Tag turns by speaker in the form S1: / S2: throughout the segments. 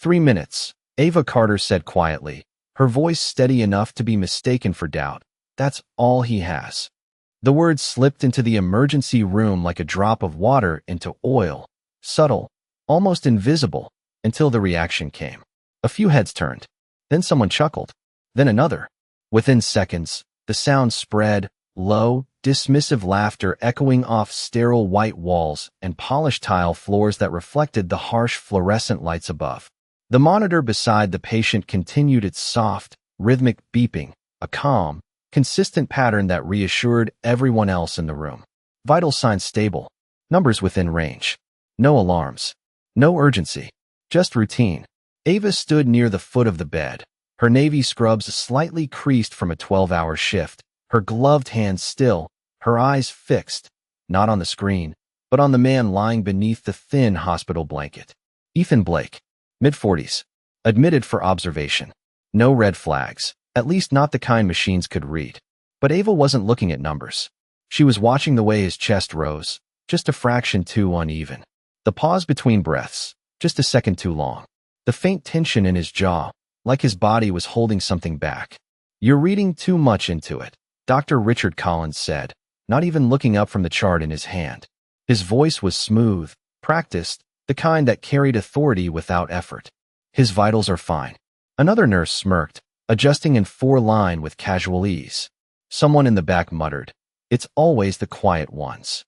S1: 3 minutes, Ava Carter said quietly, her voice steady enough to be mistaken for doubt. That's all he has. The words slipped into the emergency room like a drop of water into oil, subtle, almost invisible, until the reaction came. A few heads turned. Then someone chuckled. Then another. Within seconds, the sound spread, low, dismissive laughter echoing off sterile white walls and polished tile floors that reflected the harsh fluorescent lights above. The monitor beside the patient continued its soft, rhythmic beeping, a calm, consistent pattern that reassured everyone else in the room. Vital signs stable. Numbers within range. No alarms. No urgency. Just routine. Ava stood near the foot of the bed, her navy scrubs slightly creased from a 12-hour shift, her gloved hands still, her eyes fixed, not on the screen, but on the man lying beneath the thin hospital blanket. Ethan Blake, mid-40s, admitted for observation. No red flags, at least not the kind machines could read. But Ava wasn't looking at numbers. She was watching the way his chest rose, just a fraction too uneven. The pause between breaths, just a second too long. The faint tension in his jaw, like his body was holding something back. You're reading too much into it, Dr. Richard Collins said, not even looking up from the chart in his hand. His voice was smooth, practiced, the kind that carried authority without effort. His vitals are fine. Another nurse smirked, adjusting in 4-line with casual ease. Someone in the back muttered, "It's always the quiet ones."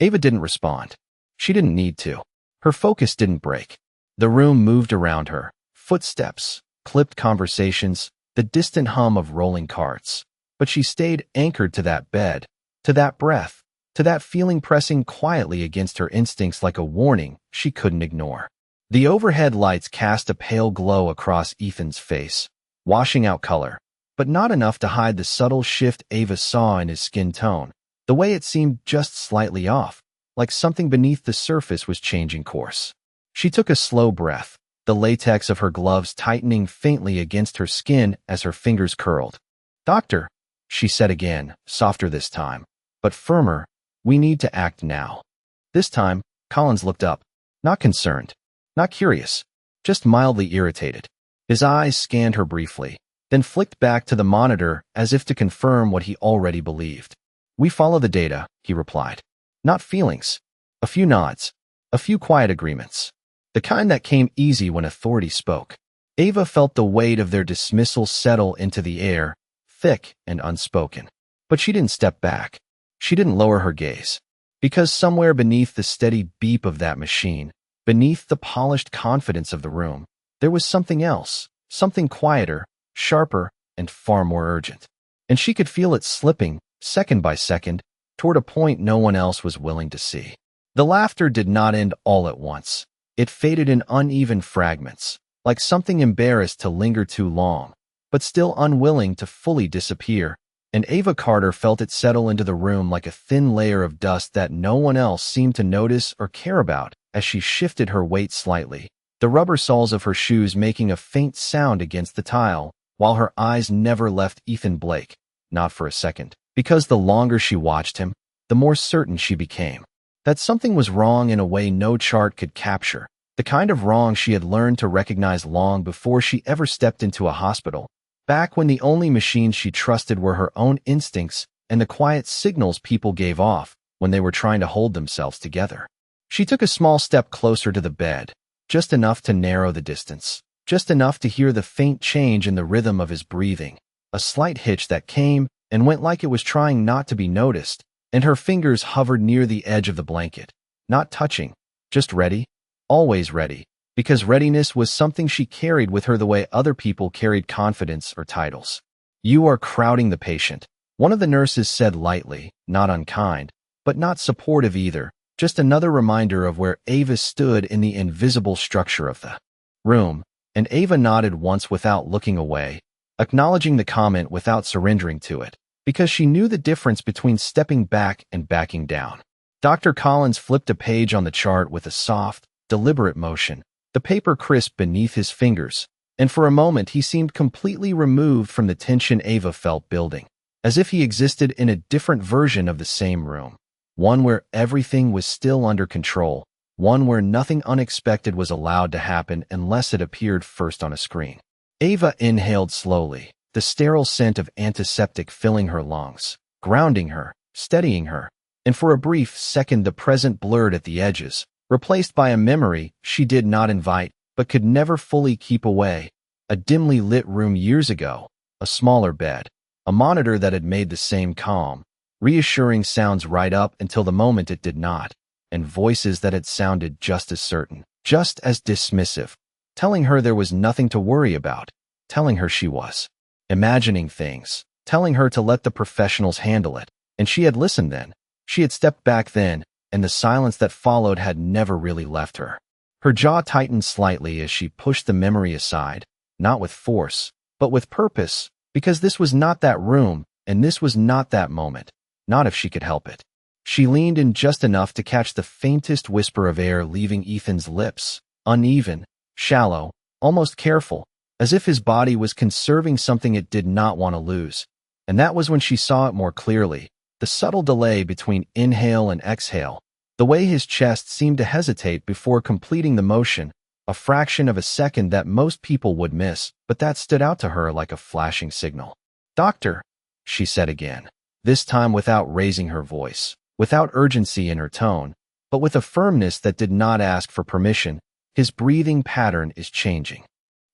S1: Ava didn't respond. She didn't need to. Her focus didn't break. The room moved around her. Footsteps, clipped conversations, the distant hum of rolling carts. But she stayed anchored to that bed, to that breath, to that feeling pressing quietly against her instincts like a warning she couldn't ignore. The overhead lights cast a pale glow across Ethan's face, washing out color, but not enough to hide the subtle shift Ava saw in his skin tone, the way it seemed just slightly off, like something beneath the surface was changing course. She took a slow breath, the latex of her gloves tightening faintly against her skin as her fingers curled. "Doctor," she said again, softer this time, but firmer, "we need to act now." This time, Collins looked up, not concerned, not curious, just mildly irritated. His eyes scanned her briefly, then flicked back to the monitor as if to confirm what he already believed. "We follow the data," he replied. "Not feelings." A few nods, a few quiet agreements. The kind that came easy when authority spoke. Ava felt the weight of their dismissal settle into the air, thick and unspoken. But she didn't step back. She didn't lower her gaze. Because somewhere beneath the steady beep of that machine, beneath the polished confidence of the room, there was something else, something quieter, sharper, and far more urgent. And she could feel it slipping, second by second, toward a point no one else was willing to see. The laughter did not end all at once. It faded in uneven fragments, like something embarrassed to linger too long, but still unwilling to fully disappear, and Ava Carter felt it settle into the room like a thin layer of dust that no one else seemed to notice or care about as she shifted her weight slightly, the rubber soles of her shoes making a faint sound against the tile, while her eyes never left Ethan Blake, not for a second, because the longer she watched him, the more certain she became that something was wrong in a way no chart could capture, the kind of wrong she had learned to recognize long before she ever stepped into a hospital, back when the only machines she trusted were her own instincts and the quiet signals people gave off when they were trying to hold themselves together. She took a small step closer to the bed, just enough to narrow the distance, just enough to hear the faint change in the rhythm of his breathing, a slight hitch that came and went like it was trying not to be noticed, and her fingers hovered near the edge of the blanket, not touching, just ready, always ready, because readiness was something she carried with her the way other people carried confidence or titles. "You are crowding the patient," one of the nurses said lightly, not unkind, but not supportive either, just another reminder of where Ava stood in the invisible structure of the room, and Ava nodded once without looking away, acknowledging the comment without surrendering to it, because she knew the difference between stepping back and backing down. Dr. Collins flipped a page on the chart with a soft, deliberate motion, the paper crisp beneath his fingers, and for a moment he seemed completely removed from the tension Ava felt building, as if he existed in a different version of the same room, one where everything was still under control, one where nothing unexpected was allowed to happen unless it appeared first on a screen. Ava inhaled slowly, the sterile scent of antiseptic filling her lungs, grounding her, steadying her, and for a brief second the present blurred at the edges, replaced by a memory she did not invite but could never fully keep away. A dimly lit room years ago, a smaller bed, a monitor that had made the same calm, reassuring sounds right up until the moment it did not, and voices that had sounded just as certain, just as dismissive, telling her there was nothing to worry about, telling her she was imagining things, telling her to let the professionals handle it, and she had listened then. She had stepped back then, and the silence that followed had never really left her. Her jaw tightened slightly as she pushed the memory aside, not with force, but with purpose, because this was not that room, and this was not that moment, not if she could help it. She leaned in just enough to catch the faintest whisper of air leaving Ethan's lips, uneven, shallow, almost careful, as if his body was conserving something it did not want to lose. And that was when she saw it more clearly, the subtle delay between inhale and exhale, the way his chest seemed to hesitate before completing the motion, a fraction of a second that most people would miss, but that stood out to her like a flashing signal. "Doctor," she said again, this time without raising her voice, without urgency in her tone, but with a firmness that did not ask for permission. "His breathing pattern is changing."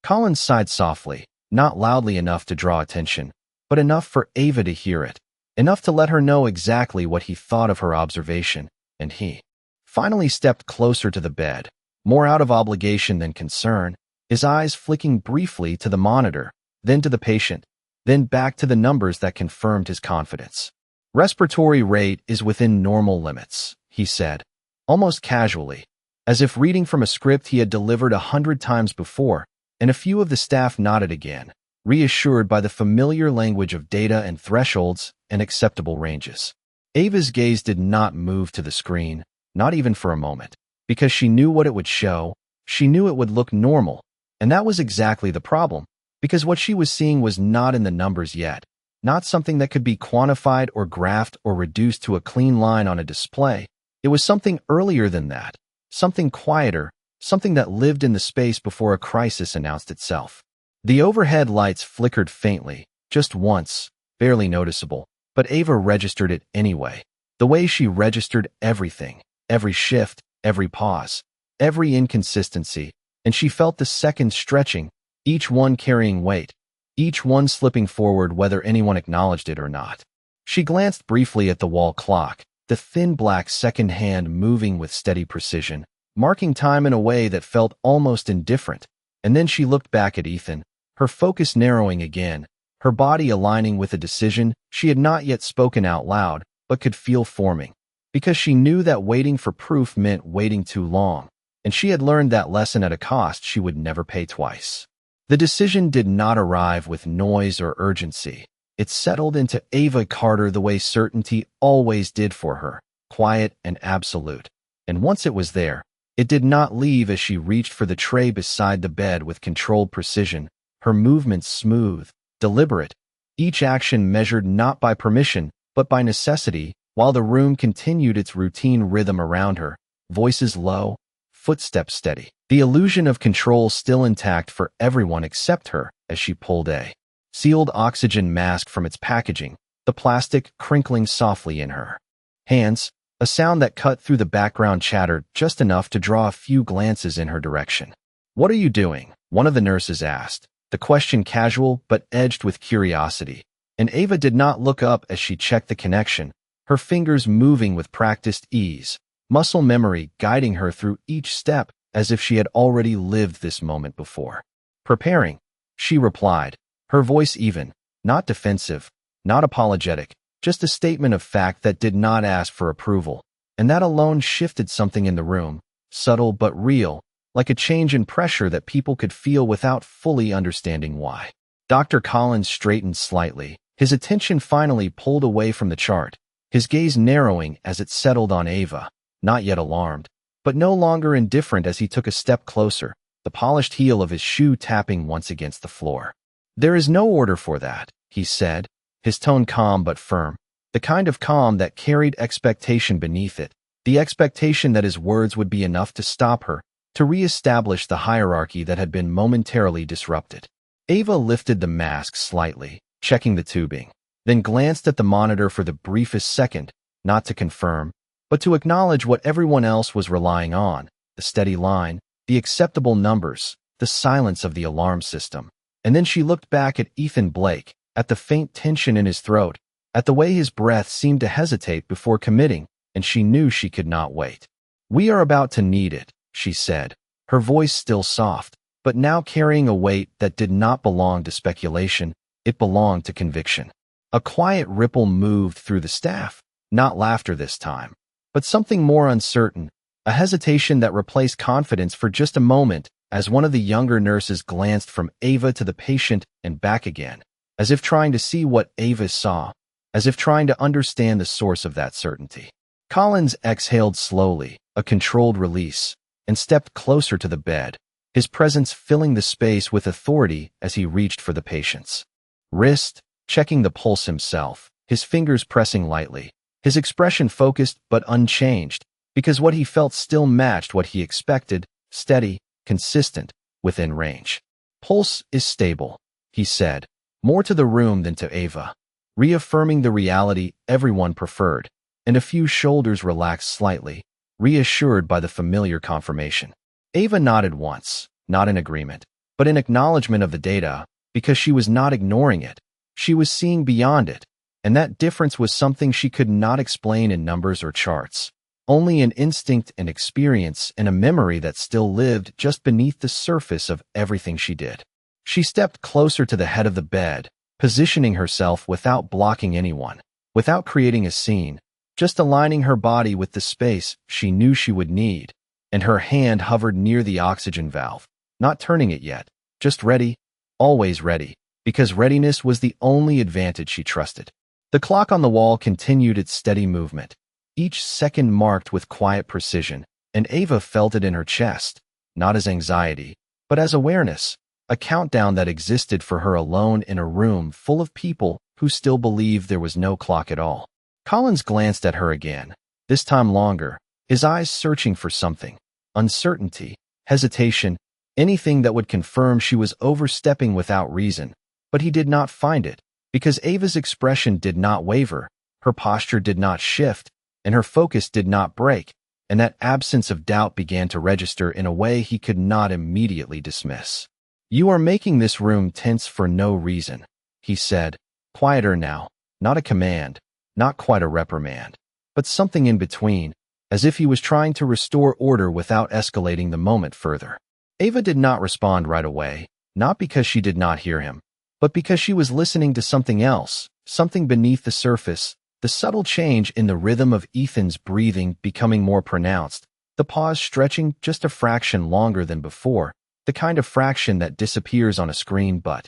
S1: Collins sighed softly, not loudly enough to draw attention, but enough for Ava to hear it, enough to let her know exactly what he thought of her observation, and he finally stepped closer to the bed, more out of obligation than concern, his eyes flicking briefly to the monitor, then to the patient, then back to the numbers that confirmed his confidence. "Respiratory rate is within normal limits," he said, almost casually, as if reading from a script he had delivered 100 times before, and a few of the staff nodded again, reassured by the familiar language of data and thresholds and acceptable ranges. Ava's gaze did not move to the screen, not even for a moment, because she knew what it would show. She knew it would look normal, and that was exactly the problem, because what she was seeing was not in the numbers yet, not something that could be quantified or graphed or reduced to a clean line on a display. It was something earlier than that, something quieter, something that lived in the space before a crisis announced itself. The overhead lights flickered faintly, just once, barely noticeable, but Ava registered it anyway, the way she registered everything, every shift, every pause, every inconsistency, and she felt the seconds stretching, each one carrying weight, each one slipping forward whether anyone acknowledged it or not. She glanced briefly at the wall clock, the thin black second hand moving with steady precision, marking time in a way that felt almost indifferent, and then she looked back at Ethan, her focus narrowing again, her body aligning with a decision she had not yet spoken out loud, but could feel forming, because she knew that waiting for proof meant waiting too long, and she had learned that lesson at a cost she would never pay twice. The decision did not arrive with noise or urgency. It settled into Ava Carter the way certainty always did for her, quiet and absolute. And once it was there, it did not leave as she reached for the tray beside the bed with controlled precision, her movements smooth, deliberate, each action measured not by permission, but by necessity, while the room continued its routine rhythm around her, voices low, footsteps steady, the illusion of control still intact for everyone except her as she pulled a sealed oxygen mask from its packaging, the plastic crinkling softly in her hands, a sound that cut through the background chatter just enough to draw a few glances in her direction. "What are you doing?" one of the nurses asked, the question casual but edged with curiosity, and Ava did not look up as she checked the connection, her fingers moving with practiced ease, muscle memory guiding her through each step as if she had already lived this moment before. "Preparing," she replied, her voice even, not defensive, not apologetic, just a statement of fact that did not ask for approval, and that alone shifted something in the room, subtle but real, like a change in pressure that people could feel without fully understanding why. Dr. Collins straightened slightly, his attention finally pulled away from the chart, his gaze narrowing as it settled on Ava, not yet alarmed, but no longer indifferent as he took a step closer, the polished heel of his shoe tapping once against the floor. "There is no order for that," he said, his tone calm but firm, the kind of calm that carried expectation beneath it, the expectation that his words would be enough to stop her, to re-establish the hierarchy that had been momentarily disrupted. Ava lifted the mask slightly, checking the tubing, then glanced at the monitor for the briefest second, not to confirm, but to acknowledge what everyone else was relying on, the steady line, the acceptable numbers, the silence of the alarm system. And then she looked back at Ethan Blake, at the faint tension in his throat, at the way his breath seemed to hesitate before committing, and she knew she could not wait. "We are about to need it," she said, her voice still soft, but now carrying a weight that did not belong to speculation, it belonged to conviction. A quiet ripple moved through the staff, not laughter this time, but something more uncertain, a hesitation that replaced confidence for just a moment as one of the younger nurses glanced from Ava to the patient and back again, as if trying to see what Ava saw, as if trying to understand the source of that certainty. Collins exhaled slowly, a controlled release, and stepped closer to the bed, his presence filling the space with authority as he reached for the patient's wrist, checking the pulse himself, his fingers pressing lightly, his expression focused but unchanged, because what he felt still matched what he expected, steady, consistent, within range. "Pulse is stable," he said, more to the room than to Ava, reaffirming the reality everyone preferred, and a few shoulders relaxed slightly, reassured by the familiar confirmation. Ava nodded once, not in agreement, but in acknowledgement of the data, because she was not ignoring it. She was seeing beyond it, and that difference was something she could not explain in numbers or charts. Only an instinct and experience and a memory that still lived just beneath the surface of everything she did. She stepped closer to the head of the bed, positioning herself without blocking anyone, without creating a scene, just aligning her body with the space she knew she would need, and her hand hovered near the oxygen valve, not turning it yet, just ready, always ready, because readiness was the only advantage she trusted. The clock on the wall continued its steady movement, each second marked with quiet precision, and Ava felt it in her chest, not as anxiety, but as awareness, a countdown that existed for her alone in a room full of people who still believed there was no clock at all. Collins glanced at her again, this time longer, his eyes searching for something, uncertainty, hesitation, anything that would confirm she was overstepping without reason, but he did not find it, because Ava's expression did not waver, her posture did not shift, and her focus did not break, and that absence of doubt began to register in a way he could not immediately dismiss. "You are making this room tense for no reason," he said, quieter now, not a command, not quite a reprimand, but something in between, as if he was trying to restore order without escalating the moment further. Ava did not respond right away, not because she did not hear him, but because she was listening to something else, something beneath the surface, the subtle change in the rhythm of Ethan's breathing becoming more pronounced, the pause stretching just a fraction longer than before, the kind of fraction that disappears on a screen but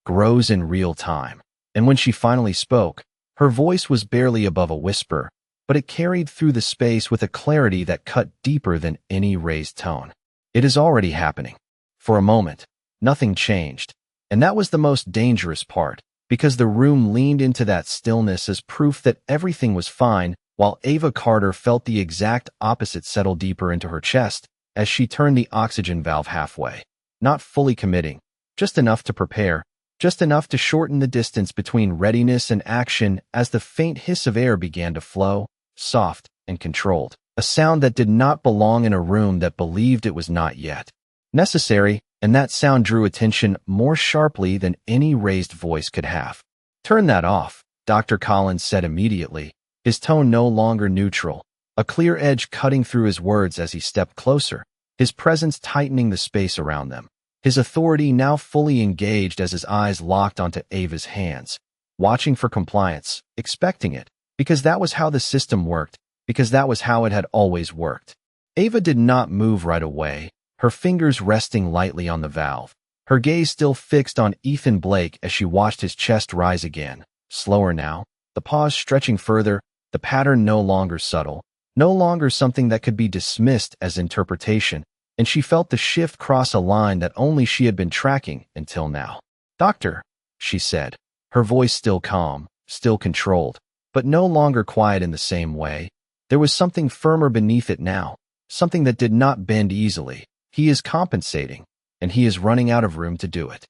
S1: grows in real time. And when she finally spoke, her voice was barely above a whisper, but it carried through the space with a clarity that cut deeper than any raised tone. "It is already happening." For a moment, nothing changed, and that was the most dangerous part, because the room leaned into that stillness as proof that everything was fine, while Ava Carter felt the exact opposite settle deeper into her chest as she turned the oxygen valve halfway, not fully committing, just enough to prepare, just enough to shorten the distance between readiness and action as the faint hiss of air began to flow, soft and controlled, a sound that did not belong in a room that believed it was not yet necessary, and that sound drew attention more sharply than any raised voice could have. "Turn that off," Dr. Collins said immediately, his tone no longer neutral, a clear edge cutting through his words as he stepped closer, his presence tightening the space around them, his authority now fully engaged as his eyes locked onto Ava's hands, watching for compliance, expecting it, because that was how the system worked, because that was how it had always worked. Ava did not move right away, her fingers resting lightly on the valve, her gaze still fixed on Ethan Blake as she watched his chest rise again, slower now, the pause stretching further, the pattern no longer subtle, no longer something that could be dismissed as interpretation, and she felt the shift cross a line that only she had been tracking until now. "Doctor," she said, her voice still calm, still controlled, but no longer quiet in the same way, There was something firmer beneath it now, something that did not bend easily. He is compensating, and he is running out of room to do it.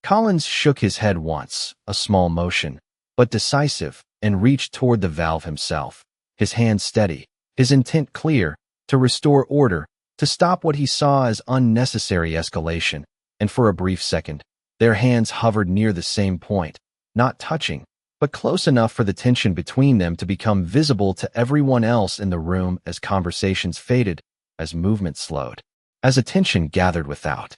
S1: Collins shook his head once, a small motion, but decisive, and reached toward the valve himself, his hand steady, his intent clear, to restore order, to stop what he saw as unnecessary escalation, and for a brief second, their hands hovered near the same point, not touching, but close enough for the tension between them to become visible to everyone else in the room as conversations faded, as movement slowed, as attention gathered without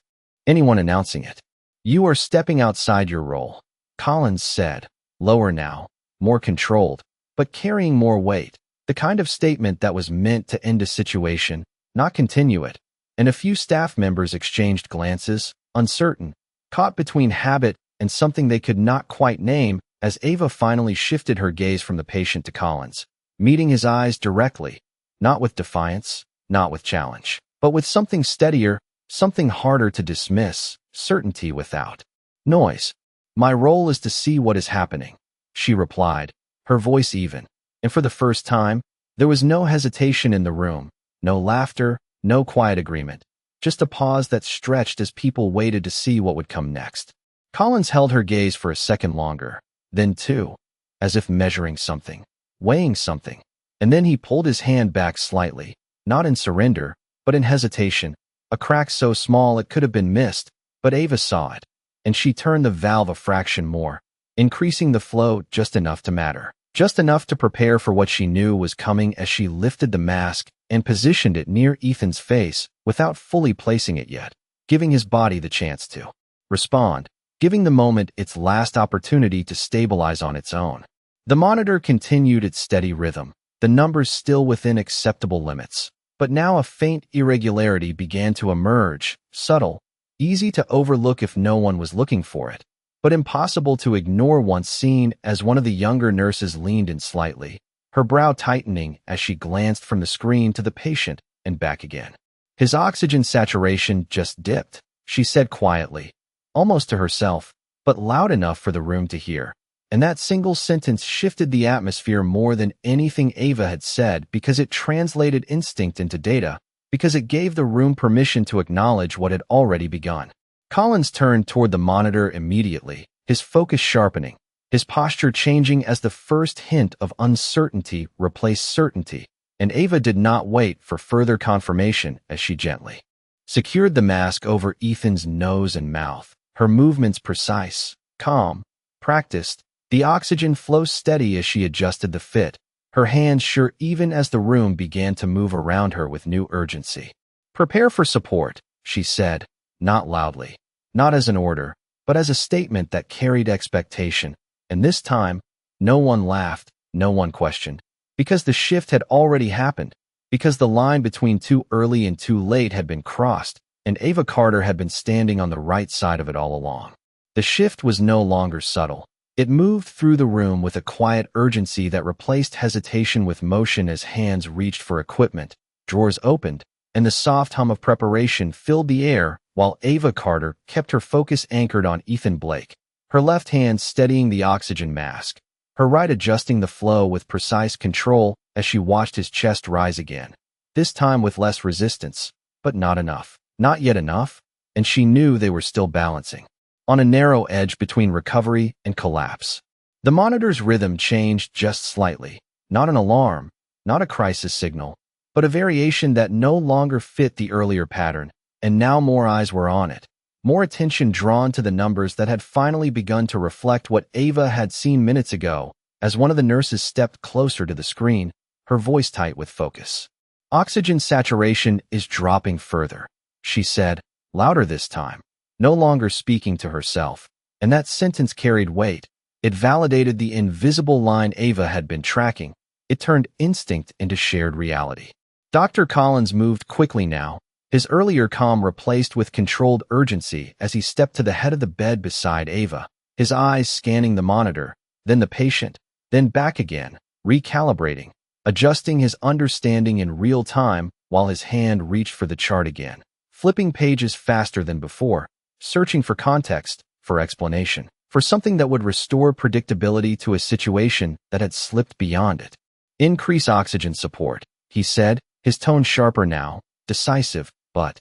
S1: anyone announcing it. "You are stepping outside your role," Collins said, lower now, more controlled, but carrying more weight, the kind of statement that was meant to end a situation, not continue it. And a few staff members exchanged glances, uncertain, caught between habit and something they could not quite name, as Ava finally shifted her gaze from the patient to Collins, meeting his eyes directly, not with defiance, not with challenge, but with something steadier, something harder to dismiss, certainty without noise. "My role is to see what is happening," she replied, her voice even, and for the first time, there was no hesitation in the room, no laughter, no quiet agreement, just a pause that stretched as people waited to see what would come next. Collins held her gaze for a second longer, then two, as if measuring something, weighing something, and then he pulled his hand back slightly, not in surrender, but in hesitation, a crack so small it could have been missed, but Ava saw it, and she turned the valve a fraction more, increasing the flow just enough to matter, just enough to prepare for what she knew was coming as she lifted the mask and positioned it near Ethan's face without fully placing it yet, giving his body the chance to respond, giving the moment its last opportunity to stabilize on its own. The monitor continued its steady rhythm, the numbers still within acceptable limits, but now a faint irregularity began to emerge, subtle, easy to overlook if no one was looking for it, but impossible to ignore once seen as one of the younger nurses leaned in slightly, her brow tightening as she glanced from the screen to the patient and back again. "His oxygen saturation just dipped," she said quietly, almost to herself, but loud enough for the room to hear. And that single sentence shifted the atmosphere more than anything Ava had said because it translated instinct into data, because it gave the room permission to acknowledge what had already begun. Collins turned toward the monitor immediately, his focus sharpening, his posture changing as the first hint of uncertainty replaced certainty, and Ava did not wait for further confirmation as she gently secured the mask over Ethan's nose and mouth, her movements precise, calm, practiced, the oxygen flow steady as she adjusted the fit, her hands sure even as the room began to move around her with new urgency. "Prepare for support," she said, not loudly, not as an order, but as a statement that carried expectation, and this time, no one laughed, no one questioned, because the shift had already happened, because the line between too early and too late had been crossed, and Ava Carter had been standing on the right side of it all along. The shift was no longer subtle. It moved through the room with a quiet urgency that replaced hesitation with motion as hands reached for equipment, drawers opened, and the soft hum of preparation filled the air while Ava Carter kept her focus anchored on Ethan Blake, her left hand steadying the oxygen mask, her right adjusting the flow with precise control as she watched his chest rise again, this time with less resistance, but not enough, not yet enough, and she knew they were still balancing on a narrow edge between recovery and collapse. The monitor's rhythm changed just slightly, not an alarm, not a crisis signal, but a variation that no longer fit the earlier pattern, and now more eyes were on it, more attention drawn to the numbers that had finally begun to reflect what Ava had seen minutes ago, as one of the nurses stepped closer to the screen, her voice tight with focus. "Oxygen saturation is dropping further," she said, louder this time, no longer speaking to herself, and that sentence carried weight. It validated the invisible line Ava had been tracking. It turned instinct into shared reality. Dr. Collins moved quickly now, his earlier calm replaced with controlled urgency as he stepped to the head of the bed beside Ava, his eyes scanning the monitor, then the patient, then back again, recalibrating, adjusting his understanding in real time while his hand reached for the chart again, flipping pages faster than before, searching for context, for explanation, for something that would restore predictability to a situation that had slipped beyond it. "Increase oxygen support," he said, his tone sharper now, decisive, but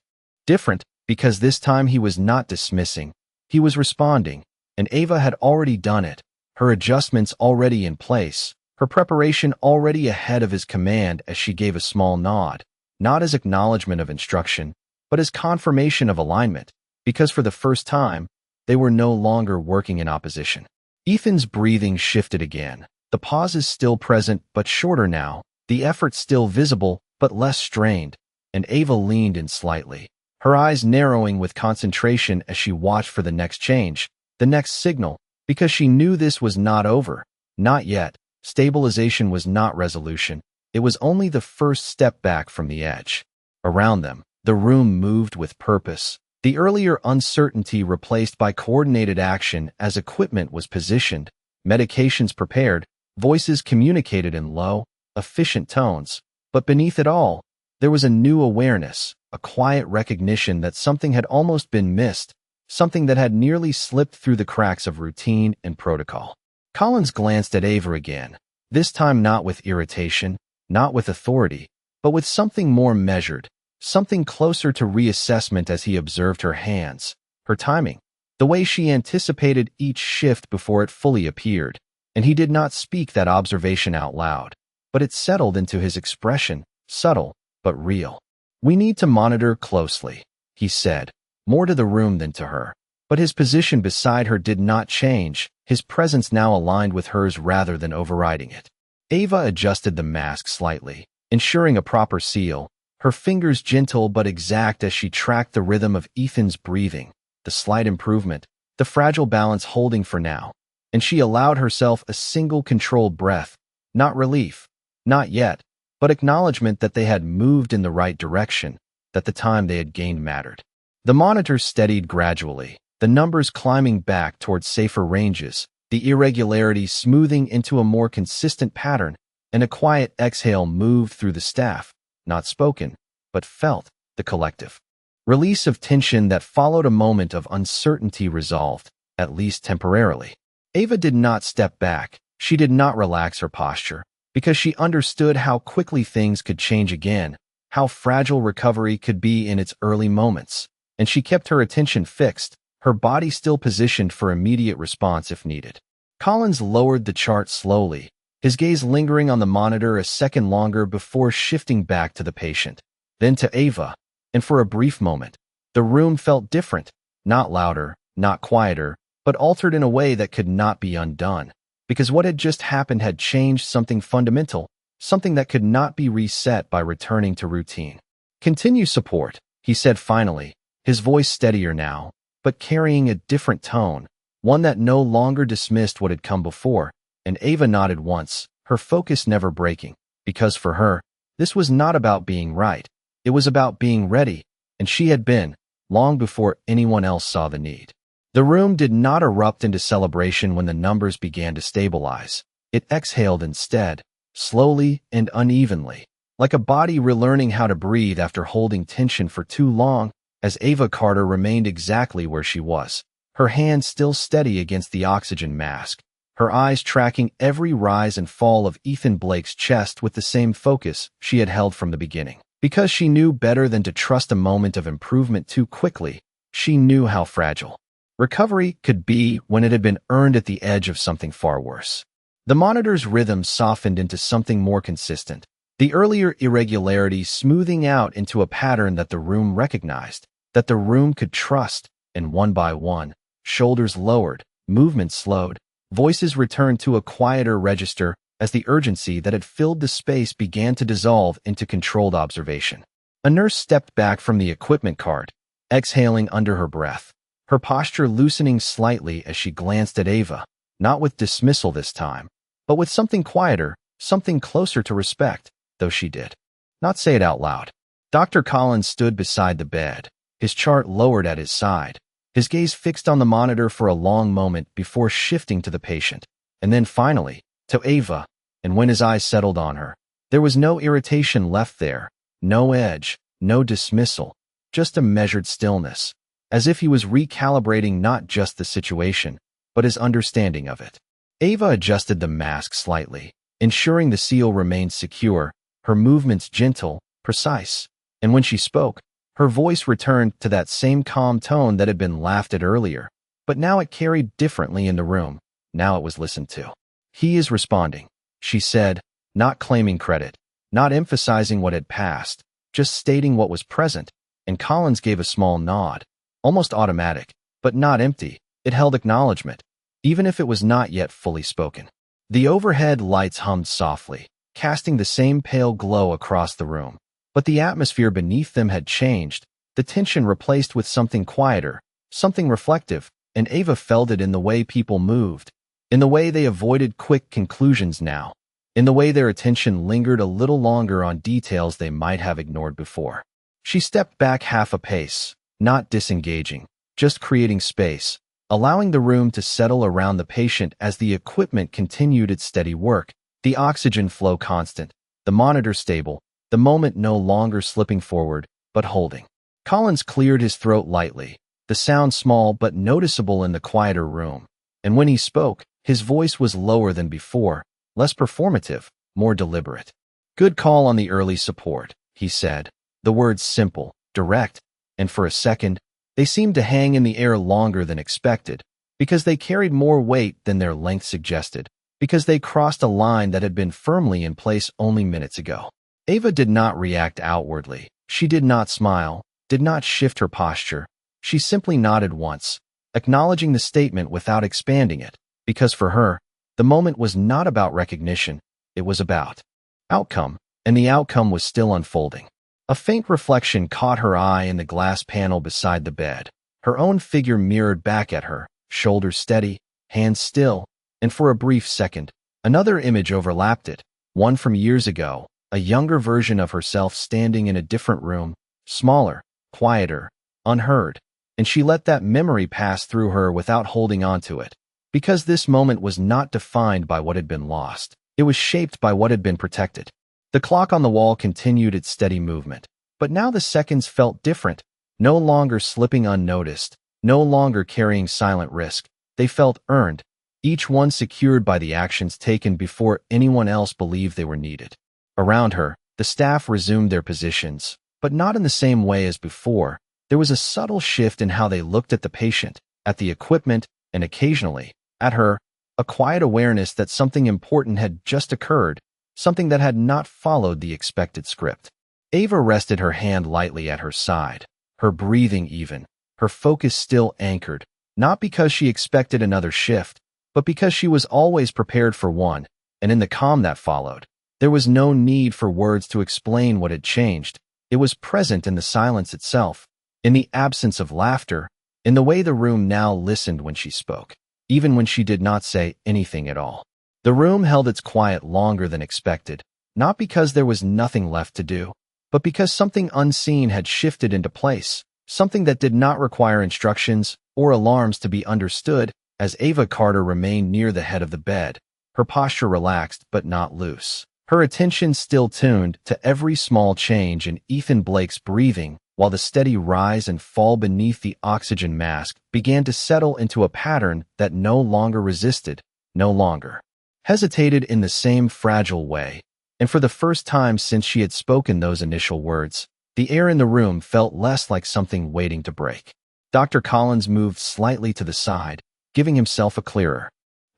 S1: different, because this time he was not dismissing. He was responding, and Ava had already done it, her adjustments already in place, her preparation already ahead of his command as she gave a small nod, not as acknowledgement of instruction, but as confirmation of alignment, because for the first time, they were no longer working in opposition. Ethan's breathing shifted again, the pauses still present but shorter now, the effort still visible but less strained, and Ava leaned in slightly, her eyes narrowing with concentration as she watched for the next change, the next signal, because she knew this was not over, not yet. Stabilization was not resolution, it was only the first step back from the edge. Around them, the room moved with purpose, the earlier uncertainty replaced by coordinated action as equipment was positioned, medications prepared, voices communicated in low, efficient tones. But beneath it all, there was a new awareness, a quiet recognition that something had almost been missed, something that had nearly slipped through the cracks of routine and protocol. Collins glanced at Ava again, this time not with irritation, not with authority, but with something more measured, something closer to reassessment as he observed her hands, her timing, the way she anticipated each shift before it fully appeared, and he did not speak that observation out loud, but it settled into his expression, subtle but real. "We need to monitor closely," he said, more to the room than to her. But his position beside her did not change, his presence now aligned with hers rather than overriding it. Ava adjusted the mask slightly, ensuring a proper seal, her fingers gentle but exact as she tracked the rhythm of Ethan's breathing, the slight improvement, the fragile balance holding for now, and she allowed herself a single controlled breath, not relief, not yet, but acknowledgement that they had moved in the right direction, that the time they had gained mattered. The monitor steadied gradually, the numbers climbing back towards safer ranges, the irregularities smoothing into a more consistent pattern, and a quiet exhale moved through the staff, not spoken, but felt, the collective. Release of tension that followed a moment of uncertainty resolved, at least temporarily. Ava did not step back, she did not relax her posture, because she understood how quickly things could change again, how fragile recovery could be in its early moments, and she kept her attention fixed, her body still positioned for immediate response if needed. Collins lowered the chart slowly, his gaze lingering on the monitor a second longer before shifting back to the patient, then to Ava, and for a brief moment, the room felt different, not louder, not quieter, but altered in a way that could not be undone, because what had just happened had changed something fundamental, something that could not be reset by returning to routine. "Continue support," he said finally, his voice steadier now, but carrying a different tone, one that no longer dismissed what had come before, and Ava nodded once, her focus never breaking, because for her, this was not about being right, it was about being ready, and she had been, long before anyone else saw the need. The room did not erupt into celebration when the numbers began to stabilize. It exhaled instead, slowly and unevenly, like a body relearning how to breathe after holding tension for too long, as Ava Carter remained exactly where she was, her hand still steady against the oxygen mask, her eyes tracking every rise and fall of Ethan Blake's chest with the same focus she had held from the beginning. Because she knew better than to trust a moment of improvement too quickly, she knew how fragile recovery could be when it had been earned at the edge of something far worse. The monitor's rhythm softened into something more consistent, the earlier irregularities smoothing out into a pattern that the room recognized, that the room could trust, and one by one, shoulders lowered, movement slowed, voices returned to a quieter register as the urgency that had filled the space began to dissolve into controlled observation. A nurse stepped back from the equipment cart, exhaling under her breath, her posture loosening slightly as she glanced at Ava, not with dismissal this time, but with something quieter, something closer to respect, though she did not say it out loud. Dr. Collins stood beside the bed, his chart lowered at his side, his gaze fixed on the monitor for a long moment before shifting to the patient, and then finally, to Ava, and when his eyes settled on her, there was no irritation left there, no edge, no dismissal, just a measured stillness, as if he was recalibrating not just the situation, but his understanding of it. Ava adjusted the mask slightly, ensuring the seal remained secure, her movements gentle, precise. And when she spoke, her voice returned to that same calm tone that had been laughed at earlier. But now it carried differently in the room. Now it was listened to. "He is responding," she said, not claiming credit, not emphasizing what had passed, just stating what was present, and Collins gave a small nod, almost automatic, but not empty. It held acknowledgement, even if it was not yet fully spoken. The overhead lights hummed softly, casting the same pale glow across the room. But the atmosphere beneath them had changed, the tension replaced with something quieter, something reflective, and Ava felt it in the way people moved, in the way they avoided quick conclusions now, in the way their attention lingered a little longer on details they might have ignored before. She stepped back half a pace, not disengaging, just creating space, allowing the room to settle around the patient as the equipment continued its steady work, the oxygen flow constant, the monitor stable, the moment no longer slipping forward, but holding. Collins cleared his throat lightly, the sound small but noticeable in the quieter room. And when he spoke, his voice was lower than before, less performative, more deliberate. "Good call on the early support," he said. The words simple, direct, and for a second, they seemed to hang in the air longer than expected, because they carried more weight than their length suggested, because they crossed a line that had been firmly in place only minutes ago. Ava did not react outwardly. She did not smile, did not shift her posture. She simply nodded once, acknowledging the statement without expanding it, because for her, the moment was not about recognition, it was about outcome, and the outcome was still unfolding. A faint reflection caught her eye in the glass panel beside the bed. Her own figure mirrored back at her, shoulders steady, hands still, and for a brief second, another image overlapped it, one from years ago, a younger version of herself standing in a different room, smaller, quieter, unheard, and she let that memory pass through her without holding on to it. Because this moment was not defined by what had been lost, it was shaped by what had been protected. The clock on the wall continued its steady movement, but now the seconds felt different, no longer slipping unnoticed, no longer carrying silent risk. They felt earned, each one secured by the actions taken before anyone else believed they were needed. Around her, the staff resumed their positions, but not in the same way as before. There was a subtle shift in how they looked at the patient, at the equipment, and occasionally, at her, a quiet awareness that something important had just occurred, something that had not followed the expected script. Ava rested her hand lightly at her side, her breathing even, her focus still anchored, not because she expected another shift, but because she was always prepared for one, and in the calm that followed, there was no need for words to explain what had changed. It was present in the silence itself, in the absence of laughter, in the way the room now listened when she spoke, even when she did not say anything at all. The room held its quiet longer than expected, not because there was nothing left to do, but because something unseen had shifted into place, something that did not require instructions or alarms to be understood. As Ava Carter remained near the head of the bed, her posture relaxed but not loose, her attention still tuned to every small change in Ethan Blake's breathing, while the steady rise and fall beneath the oxygen mask began to settle into a pattern that no longer resisted, no longer hesitated in the same fragile way. And for the first time since she had spoken those initial words, the air in the room felt less like something waiting to break. Dr. Collins moved slightly to the side, giving himself a clearer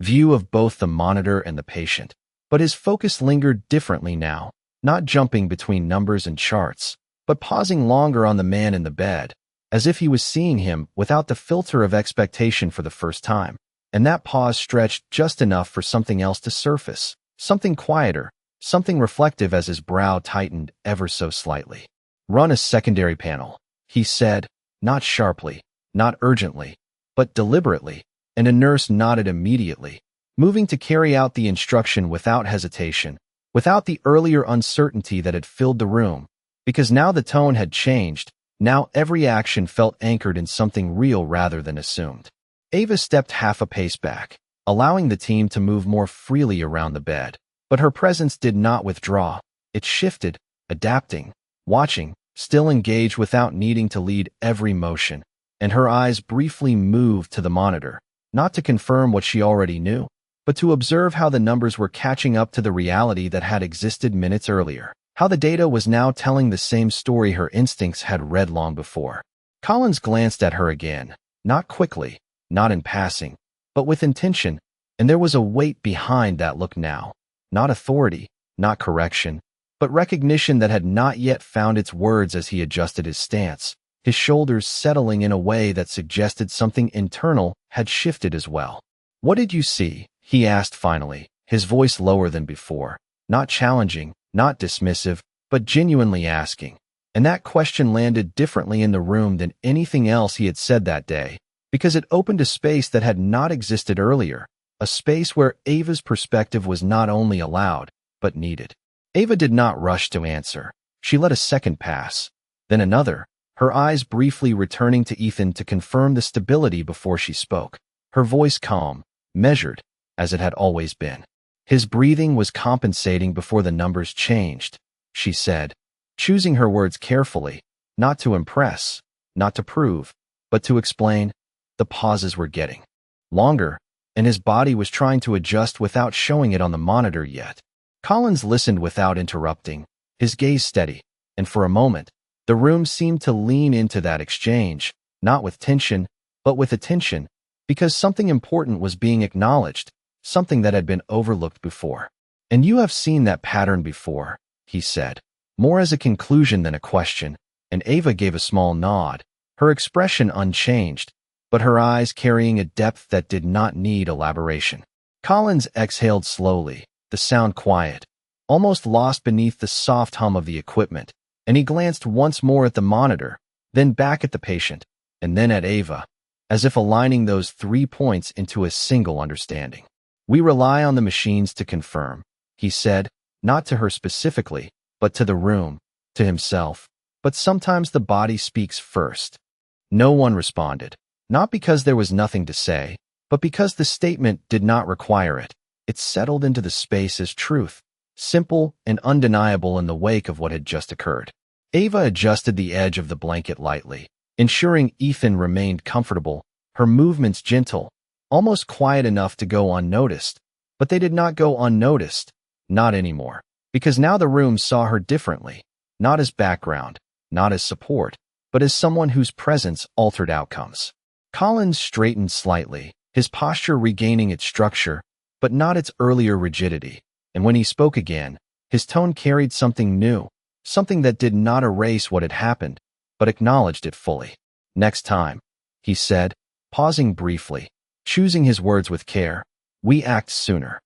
S1: view of both the monitor and the patient. But his focus lingered differently now, not jumping between numbers and charts, but pausing longer on the man in the bed, as if he was seeing him without the filter of expectation for the first time. And that pause stretched just enough for something else to surface, something quieter, something reflective as his brow tightened ever so slightly. "Run a secondary panel," he said, not sharply, not urgently, but deliberately, and a nurse nodded immediately, moving to carry out the instruction without hesitation, without the earlier uncertainty that had filled the room, because now the tone had changed, now every action felt anchored in something real rather than assumed. Ava stepped half a pace back, allowing the team to move more freely around the bed, but her presence did not withdraw. It shifted, adapting, watching, still engaged without needing to lead every motion, and her eyes briefly moved to the monitor, not to confirm what she already knew, but to observe how the numbers were catching up to the reality that had existed minutes earlier. how the data was now telling the same story her instincts had read long before. Collins glanced at her again, not quickly, not in passing, but with intention, and there was a weight behind that look now. Not authority, not correction, but recognition that had not yet found its words as he adjusted his stance, his shoulders settling in a way that suggested something internal had shifted as well. "What did you see?" he asked finally, his voice lower than before, not challenging, not dismissive, but genuinely asking. And that question landed differently in the room than anything else he had said that day, because it opened a space that had not existed earlier, a space where Ava's perspective was not only allowed, but needed. Ava did not rush to answer. She let a second pass, then another, her eyes briefly returning to Ethan to confirm the stability before she spoke. Her voice calm, measured, as it had always been. His breathing was compensating before the numbers changed, she said, choosing her words carefully, not to impress, not to prove, but to explain. The pauses were getting longer, and his body was trying to adjust without showing it on the monitor yet. Collins listened without interrupting, his gaze steady, and for a moment, the room seemed to lean into that exchange, not with tension, but with attention, because something important was being acknowledged, something that had been overlooked before. "And you have seen that pattern before," he said, more as a conclusion than a question, and Ava gave a small nod, her expression unchanged, but her eyes carrying a depth that did not need elaboration. Collins exhaled slowly, the sound quiet, almost lost beneath the soft hum of the equipment, and he glanced once more at the monitor, then back at the patient, and then at Ava, as if aligning those 3 points into a single understanding. "We rely on the machines to confirm," he said, not to her specifically, but to the room, to himself. "But sometimes the body speaks first." No one responded, not because there was nothing to say, but because the statement did not require it. It settled into the space as truth, simple and undeniable in the wake of what had just occurred. Ava adjusted the edge of the blanket lightly, ensuring Ethan remained comfortable, her movements gentle, almost quiet enough to go unnoticed. But they did not go unnoticed, not anymore, because now the room saw her differently, not as background, not as support, but as someone whose presence altered outcomes. Collins straightened slightly, his posture regaining its structure, but not its earlier rigidity, and when he spoke again, his tone carried something new, something that did not erase what had happened, but acknowledged it fully. "Next time," he said, pausing briefly, choosing his words with care, "we act sooner."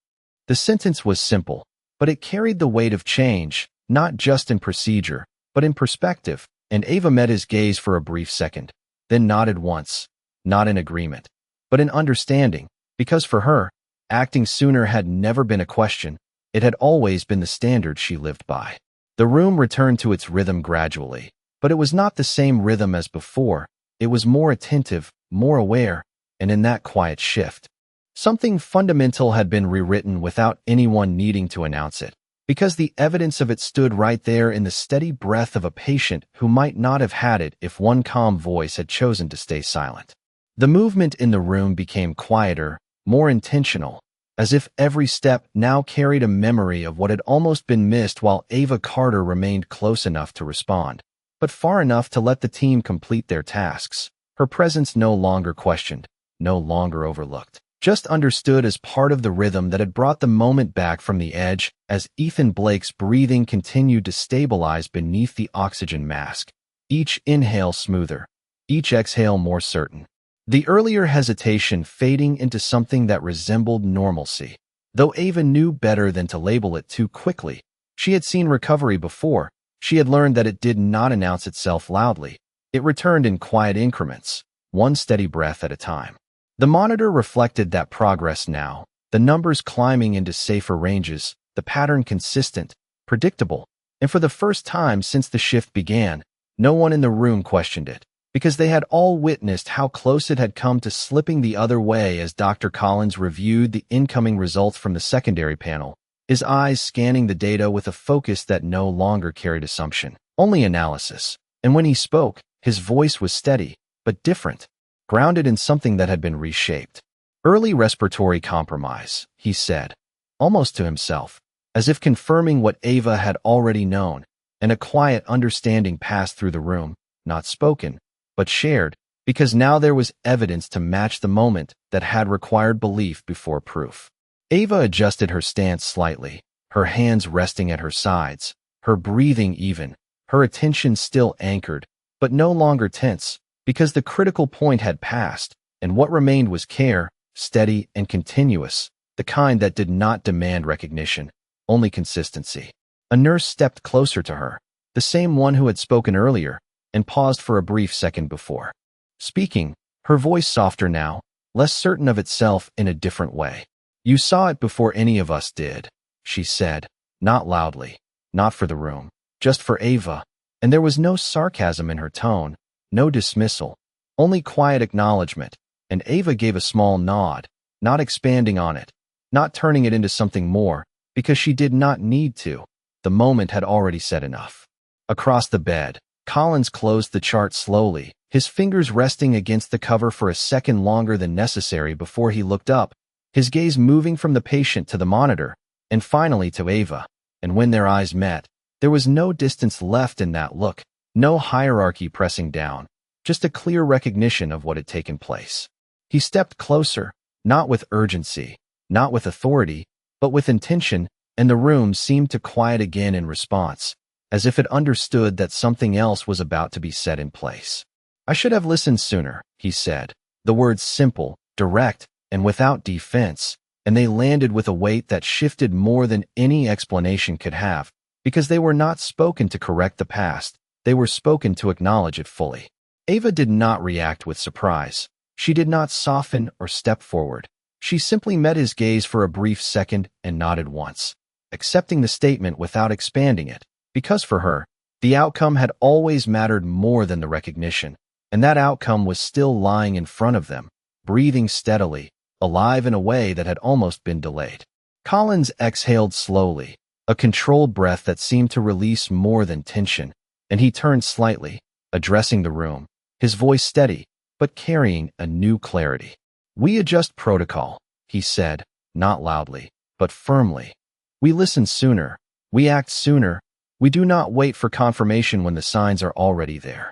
S1: The sentence was simple, but it carried the weight of change, not just in procedure, but in perspective, and Ava met his gaze for a brief second, then nodded once, not in agreement, but in understanding, because for her, acting sooner had never been a question, it had always been the standard she lived by. The room returned to its rhythm gradually, but it was not the same rhythm as before. It was more attentive, more aware, and in that quiet shift, something fundamental had been rewritten without anyone needing to announce it, because the evidence of it stood right there in the steady breath of a patient who might not have had it if one calm voice had chosen to stay silent. The movement in the room became quieter, more intentional, as if every step now carried a memory of what had almost been missed while Ava Carter remained close enough to respond, but far enough to let the team complete their tasks. Her presence no longer questioned, no longer overlooked, just understood as part of the rhythm that had brought the moment back from the edge as Ethan Blake's breathing continued to stabilize beneath the oxygen mask, each inhale smoother, each exhale more certain. The earlier hesitation fading into something that resembled normalcy. Though Ava knew better than to label it too quickly, she had seen recovery before. She had learned that it did not announce itself loudly. It returned in quiet increments, one steady breath at a time. The monitor reflected that progress now, the numbers climbing into safer ranges, the pattern consistent, predictable, and for the first time since the shift began, no one in the room questioned it, because they had all witnessed how close it had come to slipping the other way as Dr. Collins reviewed the incoming results from the secondary panel, his eyes scanning the data with a focus that no longer carried assumption, only analysis. And when he spoke, his voice was steady, but different, grounded in something that had been reshaped. "Early respiratory compromise," he said, almost to himself, as if confirming what Ava had already known, and a quiet understanding passed through the room, not spoken, but shared, because now there was evidence to match the moment that had required belief before proof. Ava adjusted her stance slightly, her hands resting at her sides, her breathing even, her attention still anchored, but no longer tense, because the critical point had passed, and what remained was care, steady and continuous, the kind that did not demand recognition, only consistency. A nurse stepped closer to her, the same one who had spoken earlier, and paused for a brief second before speaking, her voice softer now, less certain of itself in a different way. "You saw it before any of us did," she said, not loudly, not for the room, just for Ava, and there was no sarcasm in her tone, no dismissal, only quiet acknowledgement, and Ava gave a small nod, not expanding on it, not turning it into something more, because she did not need to. The moment had already said enough. Across the bed, Collins closed the chart slowly, his fingers resting against the cover for a second longer than necessary before he looked up, his gaze moving from the patient to the monitor, and finally to Ava. And when their eyes met, there was no distance left in that look, no hierarchy pressing down, just a clear recognition of what had taken place. He stepped closer, not with urgency, not with authority, but with intention, and the room seemed to quiet again in response, as if it understood that something else was about to be set in place. "I should have listened sooner," he said, the words simple, direct, and without defense, and they landed with a weight that shifted more than any explanation could have, because they were not spoken to correct the past, they were spoken to acknowledge it fully. Ava did not react with surprise. She did not soften or step forward. She simply met his gaze for a brief second and nodded once, accepting the statement without expanding it, because for her, the outcome had always mattered more than the recognition, and that outcome was still lying in front of them, breathing steadily, alive in a way that had almost been delayed. Collins exhaled slowly, a controlled breath that seemed to release more than tension, and he turned slightly, addressing the room, his voice steady, but carrying a new clarity. "We adjust protocol," he said, not loudly, but firmly. "We listen sooner. We act sooner. We do not wait for confirmation when the signs are already there."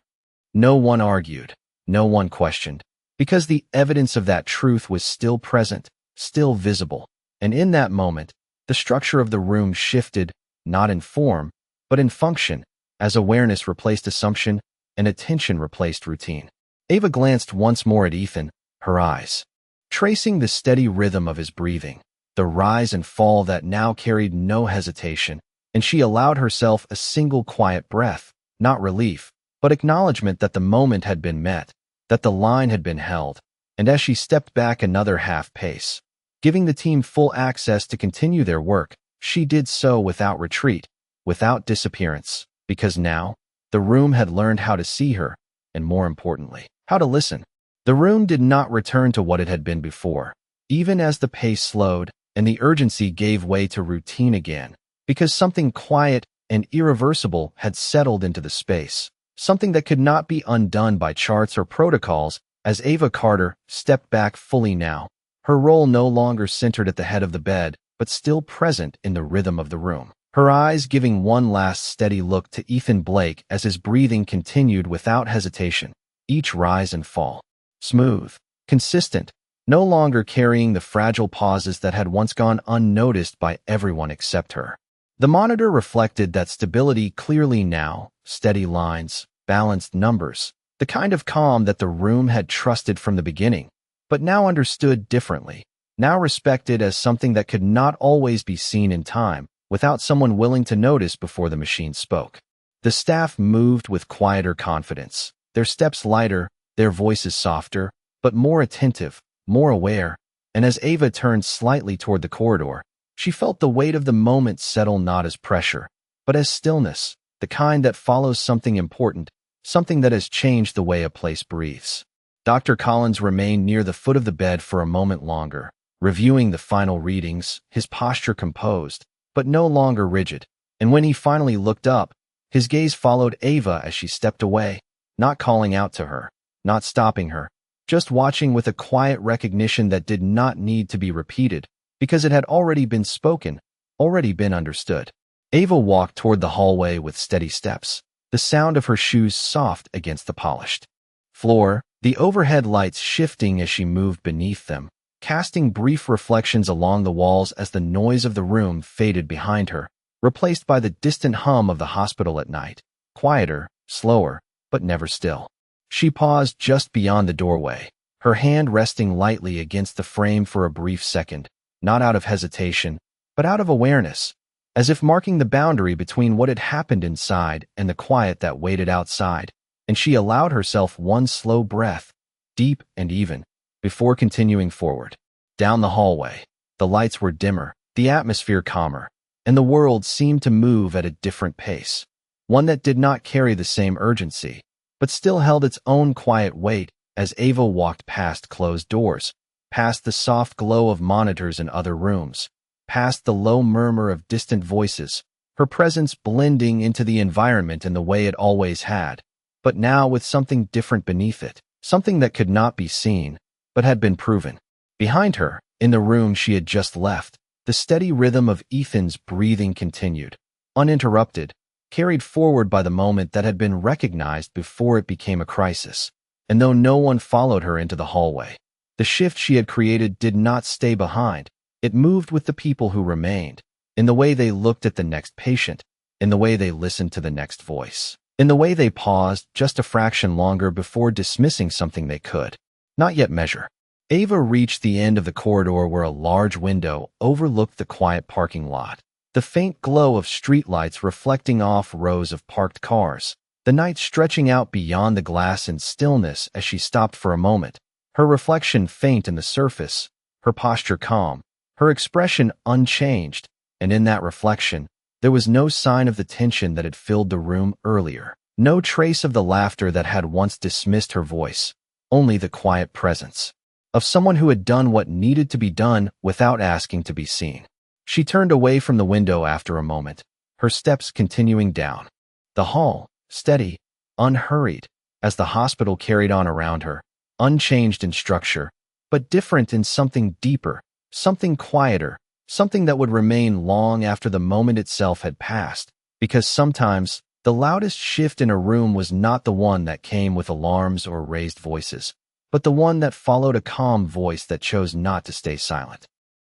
S1: No one argued, no one questioned, because the evidence of that truth was still present, still visible, and in that moment, the structure of the room shifted, not in form, but in function, as awareness replaced assumption and attention replaced routine. Ava glanced once more at Ethan, her eyes tracing the steady rhythm of his breathing, the rise and fall that now carried no hesitation, and she allowed herself a single quiet breath, not relief, but acknowledgement that the moment had been met, that the line had been held, and as she stepped back another half pace, giving the team full access to continue their work, she did so without retreat, without disappearance, because now, the room had learned how to see her, and more importantly, how to listen. The room did not return to what it had been before, even as the pace slowed and the urgency gave way to routine again, because something quiet and irreversible had settled into the space, something that could not be undone by charts or protocols. As Ava Carter stepped back fully now, her role no longer centered at the head of the bed, but still present in the rhythm of the room, her eyes giving one last steady look to Ethan Blake as his breathing continued without hesitation, each rise and fall. Smooth, consistent, no longer carrying the fragile pauses that had once gone unnoticed by everyone except her. The monitor reflected that stability clearly now, steady lines, balanced numbers, the kind of calm that the room had trusted from the beginning, but now understood differently, now respected as something that could not always be seen in time, without someone willing to notice before the machine spoke. The staff moved with quieter confidence, their steps lighter, their voices softer, but more attentive, more aware, and as Ava turned slightly toward the corridor, she felt the weight of the moment settle not as pressure, but as stillness, the kind that follows something important, something that has changed the way a place breathes. Dr. Collins remained near the foot of the bed for a moment longer, reviewing the final readings, his posture composed, but no longer rigid, and when he finally looked up, his gaze followed Ava as she stepped away, not calling out to her, not stopping her, just watching with a quiet recognition that did not need to be repeated, because it had already been spoken, already been understood. Ava walked toward the hallway with steady steps, the sound of her shoes soft against the polished floor, the overhead lights shifting as she moved beneath them, casting brief reflections along the walls as the noise of the room faded behind her, replaced by the distant hum of the hospital at night, quieter, slower, but never still. She paused just beyond the doorway, her hand resting lightly against the frame for a brief second, not out of hesitation, but out of awareness, as if marking the boundary between what had happened inside and the quiet that waited outside, and she allowed herself one slow breath, deep and even, before continuing forward. Down the hallway, the lights were dimmer, the atmosphere calmer, and the world seemed to move at a different pace, one that did not carry the same urgency, but still held its own quiet weight as Ava walked past closed doors, past the soft glow of monitors in other rooms, past the low murmur of distant voices, her presence blending into the environment in the way it always had, but now with something different beneath it, something that could not be seen, but had been proven. Behind her, in the room she had just left, the steady rhythm of Ethan's breathing continued, uninterrupted, carried forward by the moment that had been recognized before it became a crisis. And though no one followed her into the hallway, the shift she had created did not stay behind. It moved with the people who remained, in the way they looked at the next patient, in the way they listened to the next voice, in the way they paused just a fraction longer before dismissing something they could not yet measure. Ava reached the end of the corridor where a large window overlooked the quiet parking lot, the faint glow of streetlights reflecting off rows of parked cars, the night stretching out beyond the glass in stillness as she stopped for a moment, her reflection faint in the surface, her posture calm, her expression unchanged, and in that reflection, there was no sign of the tension that had filled the room earlier, no trace of the laughter that had once dismissed her voice, only the quiet presence of someone who had done what needed to be done without asking to be seen. She turned away from the window after a moment, her steps continuing down the hall, steady, unhurried, as the hospital carried on around her, unchanged in structure, but different in something deeper, something quieter, something that would remain long after the moment itself had passed, because sometimes the loudest shift in a room was not the one that came with alarms or raised voices, but the one that followed a calm voice that chose not to stay silent.